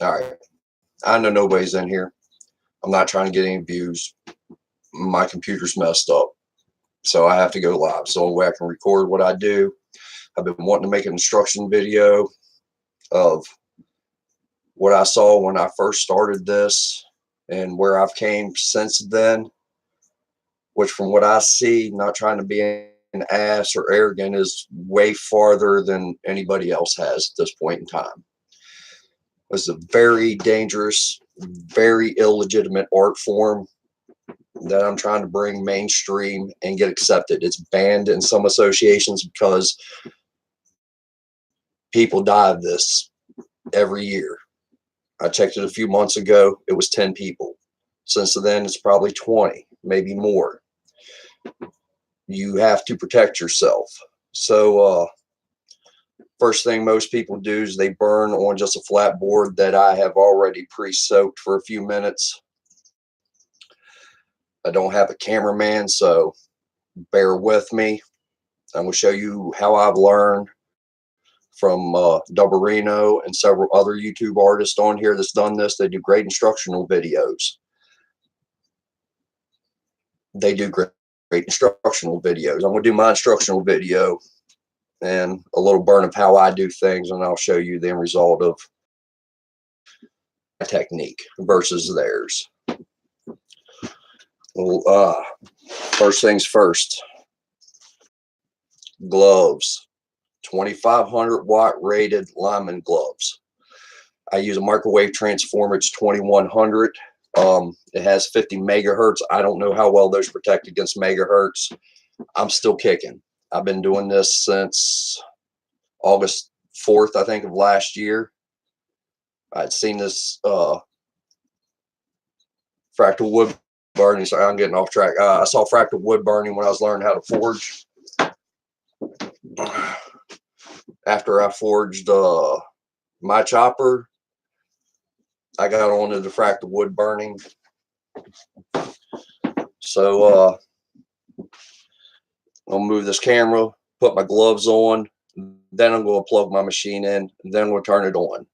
All right. I know nobody's in here. I'm not trying to get any views. My computer's messed up, so I have to go live. So the way I can record what I do. I've been wanting to make an instruction video of what I saw when I first started this and where I've came since then, which from what I see, not trying to be an ass or arrogant, is way farther than anybody else has at this point in time. It's a very dangerous, very illegitimate art form that I'm trying to bring mainstream and get accepted. It's banned in some associations because people die of this every year. I checked it a few months ago. It was 10 people. Since then, it's probably 20, maybe more. You have to protect yourself. So, first thing most people do is they burn on just a flat board that I have already pre-soaked for a few minutes. I don't have a cameraman, so bear with me. I'm going to show you how I've learned from Double and several other YouTube artists on here that's done this. They do great instructional videos. They do great instructional videos. I'm going to do my instructional video and a little burn of how I do things, and I'll show you the end result of my technique versus theirs. Well, first things first, gloves. 2500 watt rated lineman gloves. I use a microwave transformer. It's 2100. It has 50 megahertz. I don't know how well those protect against megahertz. I'm still kicking. I've been doing this since August 4th, I think, of last year. I'd seen this fractal wood burning. Sorry, I'm getting off track. I saw fractal wood burning when I was learning how to forge. After I forged my chopper, I got onto the fractal wood burning. So I'll move this camera, put my gloves on, then I'm going to plug my machine in, then we'll turn it on.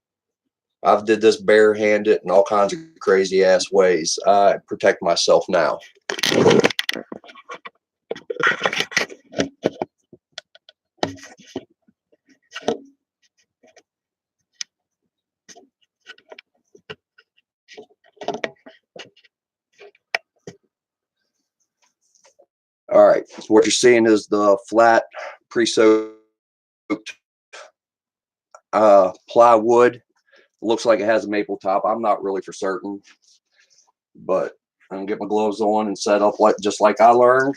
I've did this barehanded in all kinds of crazy ass ways. I protect myself now. All right, so what you're seeing is the flat pre-soaked plywood. Looks like it has a maple top. I'm not really for certain, but I'm gonna get my gloves on and set up just like I learned.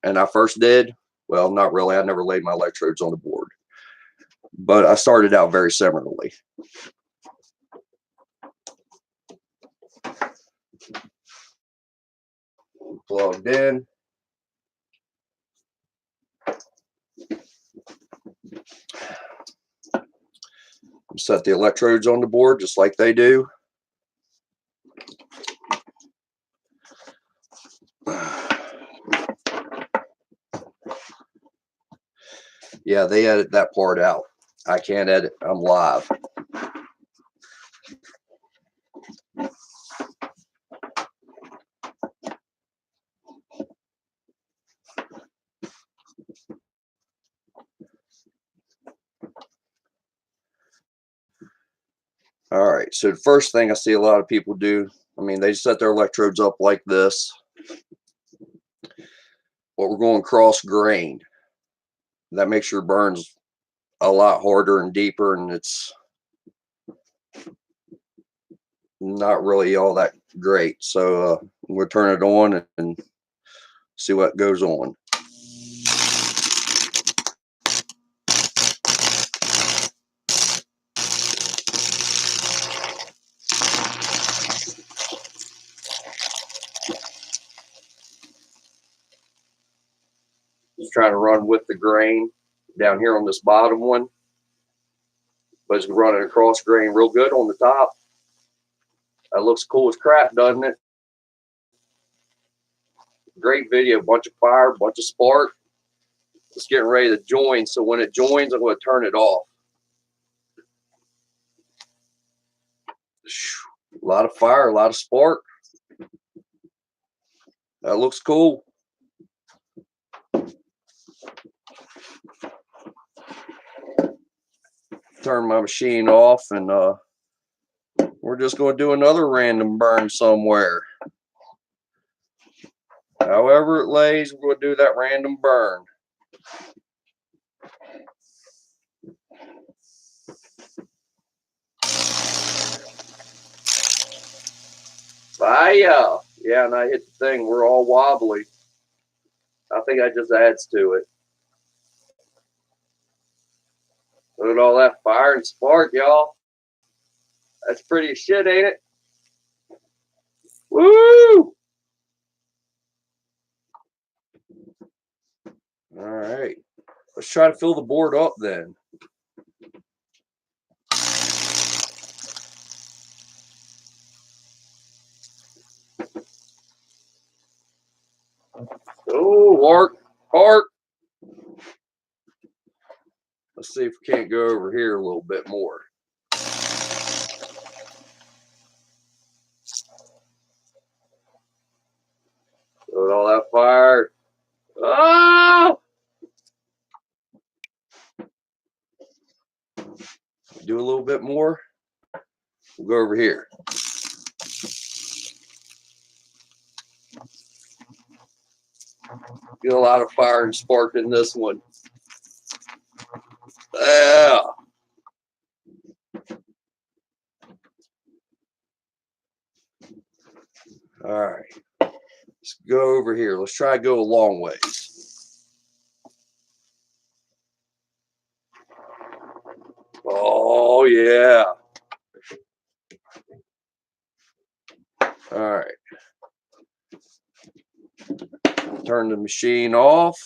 And I first did. Well, not really. I never laid my electrodes on the board, but I started out very similarly. Plugged in. Set the electrodes on the board just like they do. Yeah, they edit that part out. I can't edit. I'm live. All right, so the first thing I see a lot of people do, I mean, they set their electrodes up like this. But we're going cross grain. That makes your burns a lot harder and deeper, and it's not really all that great. So we'll turn it on and see what goes on. Just trying to run with the grain down here on this bottom one, but it's running across grain real good on the top. That looks cool as crap, doesn't it? Great video, bunch of fire, bunch of spark. It's getting ready to join, so when it joins, I'm going to turn it off. A lot of fire, a lot of spark. That looks cool. Turn my machine off, and we're just going to do another random burn somewhere. However it lays, we're going to do that random burn. Fire! Yeah, and I hit the thing. We're all wobbly. I think that just adds to it. Look at all that fire and spark, y'all. That's pretty as shit, ain't it? Woo! All right. Let's try to fill the board up then. Oh, arc. Let's see if we can't go over here a little bit more. Look at all that fire. Oh! Do a little bit more. We'll go over here. Get a lot of fire and spark in this one. Yeah. All right. Let's go over here. Let's try to go a long ways. Oh, yeah. All right. Turn the machine off.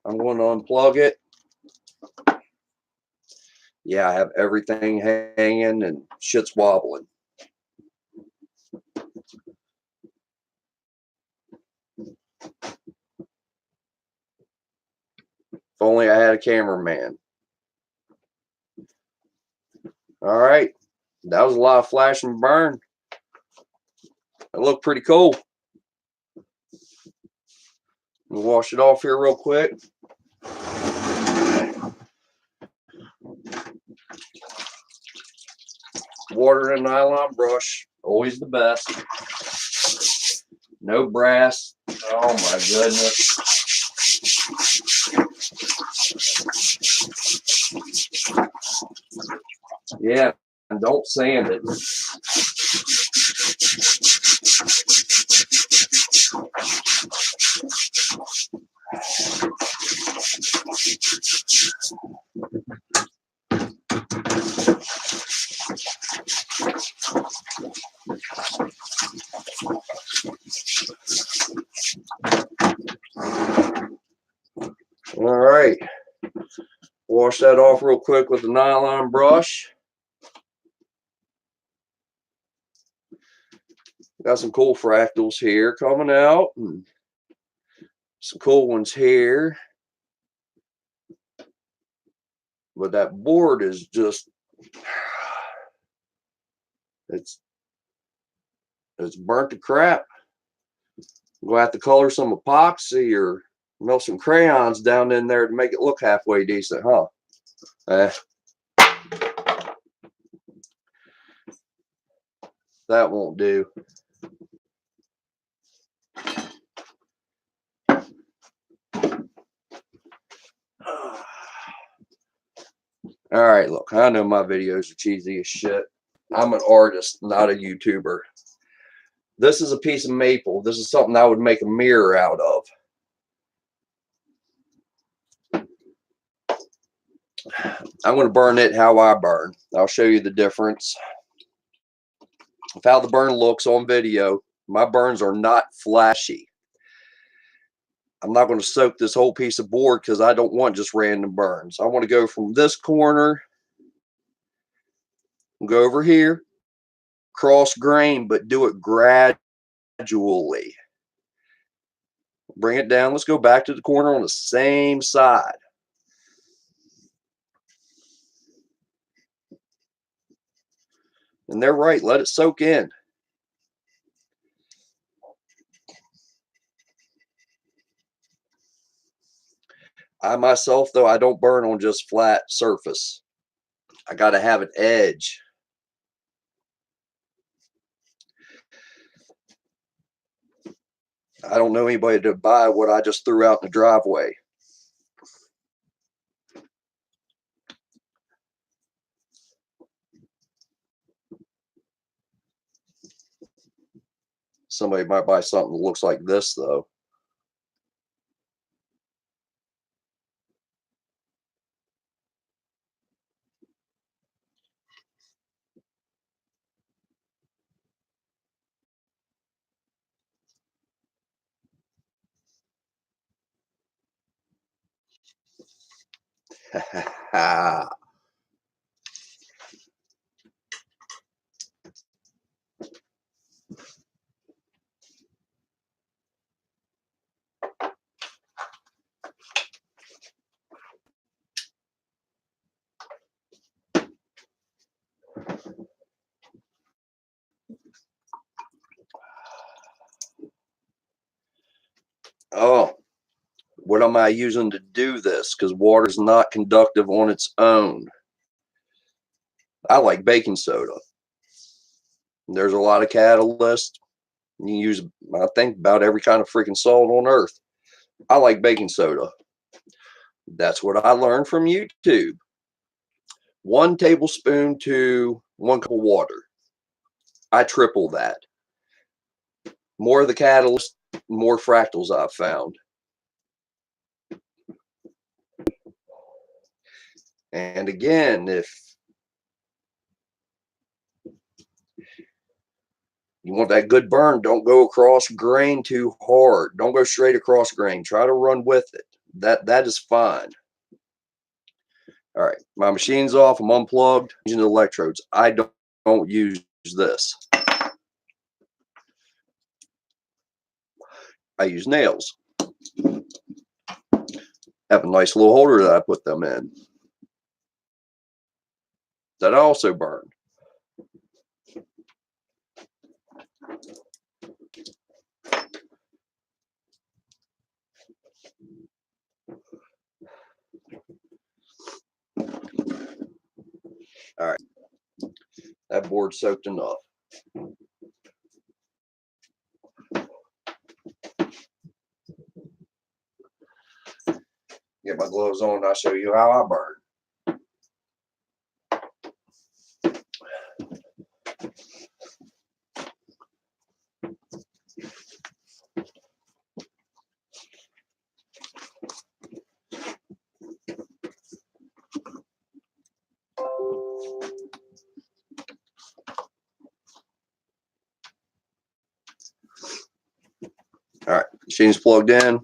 I'm going to unplug it. Yeah, I have everything hanging and shit's wobbling. If only I had a cameraman. All right. That was a lot of flash and burn. It looked pretty cool. We'll wash it off here real quick. Water and nylon brush, always the best. No brass. Oh my goodness. Yeah, and don't sand it. All right. Wash that off real quick with the nylon brush. Got some cool fractals here coming out. And some cool ones here. But that board is just, it's burnt to crap. I'm going to have to color some epoxy or melt some crayons down in there to make it look halfway decent, huh? That won't do. All right, look, I know my videos are cheesy as shit. I'm an artist, not a YouTuber. This is a piece of maple. This is something I would make a mirror out of. I'm going to burn it how I burn. I'll show you the difference of how the burn looks on video. My burns are not flashy. I'm not going to soak this whole piece of board because I don't want just random burns. I want to go from this corner, go over here, cross grain, but do it gradually. Bring it down. Let's go back to the corner on the same side. And they're right. Let it soak in. I myself, though, I don't burn on just flat surface. I got to have an edge. I don't know anybody to buy what I just threw out in the driveway. Somebody might buy something that looks like this, though. Oh, what am I using to do this? Because water is not conductive on its own. I like baking soda. There's a lot of catalysts. You can use, I think, about every kind of freaking salt on earth. I like baking soda. That's what I learned from YouTube. 1 tablespoon to 1 cup of water. I triple that. More of the catalyst, more fractals I've found. And again, if you want that good burn, don't go across grain too hard. Don't go straight across grain. Try to run with it. That is fine. All right, my machine's off. I'm unplugged. Using the electrodes. I don't use this. I use nails. Have a nice little holder that I put them in. That I also burn. All right, that board's soaked enough. Get my gloves on and I'll show you how I burn. All right, machine's plugged in.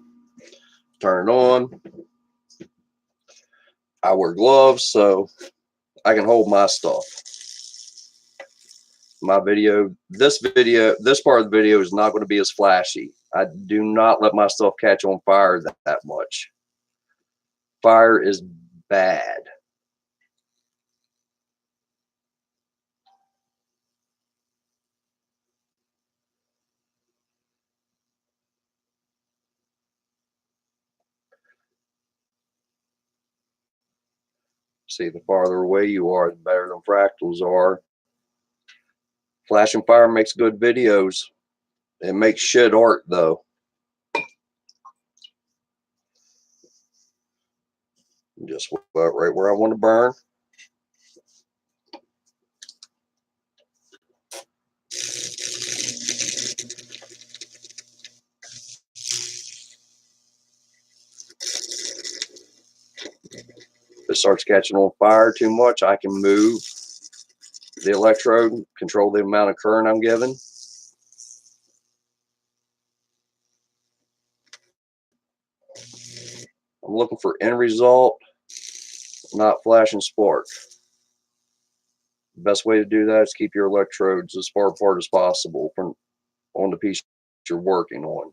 Turn it on. I wear gloves so I can hold my stuff. This part of the video is not going to be as flashy. I do not let my stuff catch on fire that much. Fire is bad. See, the farther away you are, the better the fractals are. Flashing fire makes good videos. It makes shit art, though. Just right where I want to burn. If it starts catching on fire too much, I can move the electrode, control the amount of current I'm giving. I'm looking for end result, not flash and spark. The best way to do that is keep your electrodes as far apart as possible from on the piece you're working on.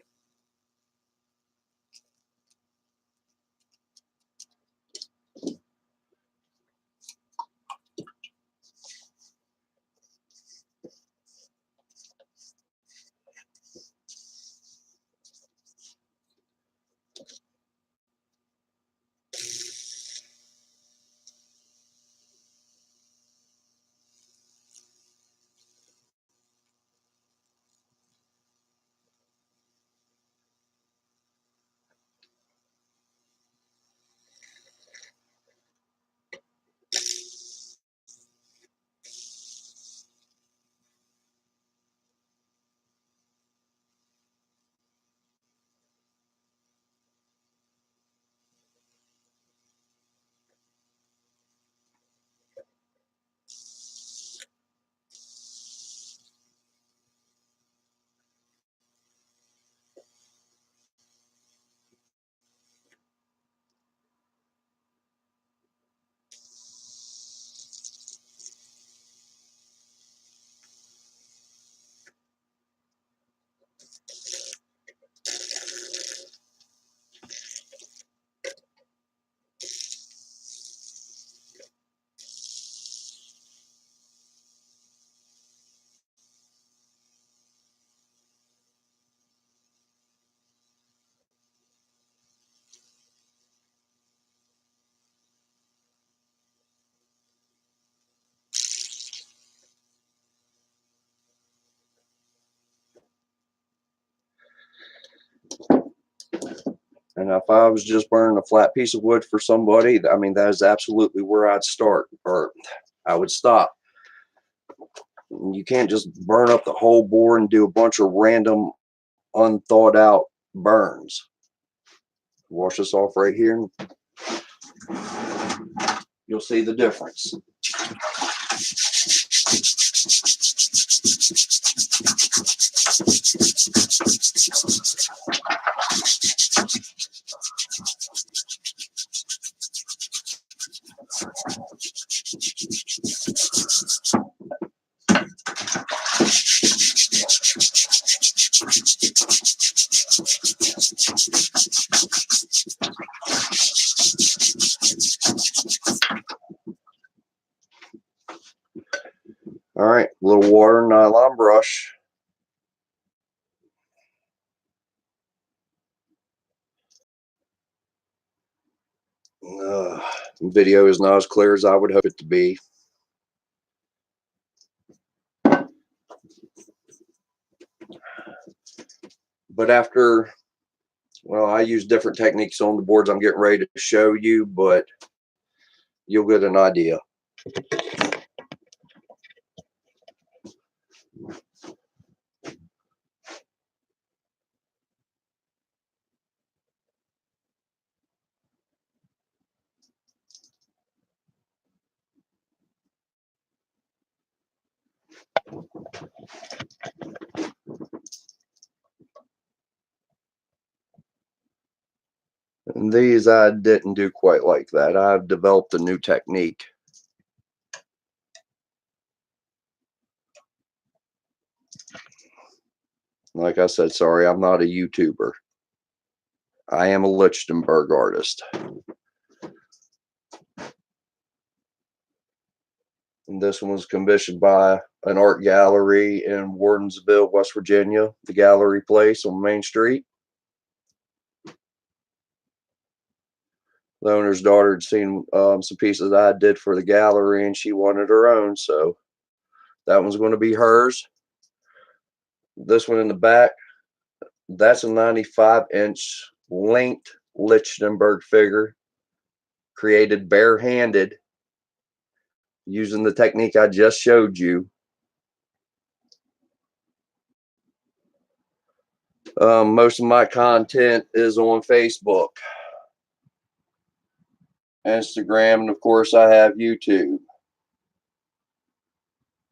And if I was just burning a flat piece of wood for somebody, I mean, that is absolutely where I'd start, or I would stop. You can't just burn up the whole board and do a bunch of random, unthought out burns. Wash this off right here, and you'll see the difference. All right, a little water, nylon brush. Video is not as clear as I would hope it to be. But after, well, I use different techniques on the boards I'm getting ready to show you, but you'll get an idea. And these I didn't do quite like that. I've developed a new technique. Like I said, sorry, I'm not a YouTuber. I am a Lichtenberg artist. And this one was commissioned by an art gallery in Wardensville, West Virginia, the Gallery Place on Main Street. The owner's daughter had seen some pieces I did for the gallery, and she wanted her own, so that one's going to be hers. This one in the back, that's a 95-inch linked Lichtenberg figure, created barehanded using the technique I just showed you. Most of my content is on Facebook, Instagram, and of course I have YouTube.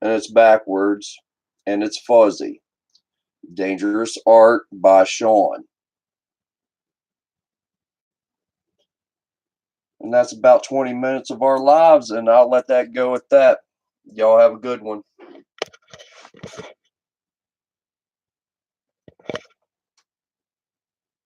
And it's backwards and it's fuzzy. Dangerous Art by Sean. And that's about 20 minutes of our lives, and I'll let that go at that. Y'all have a good one.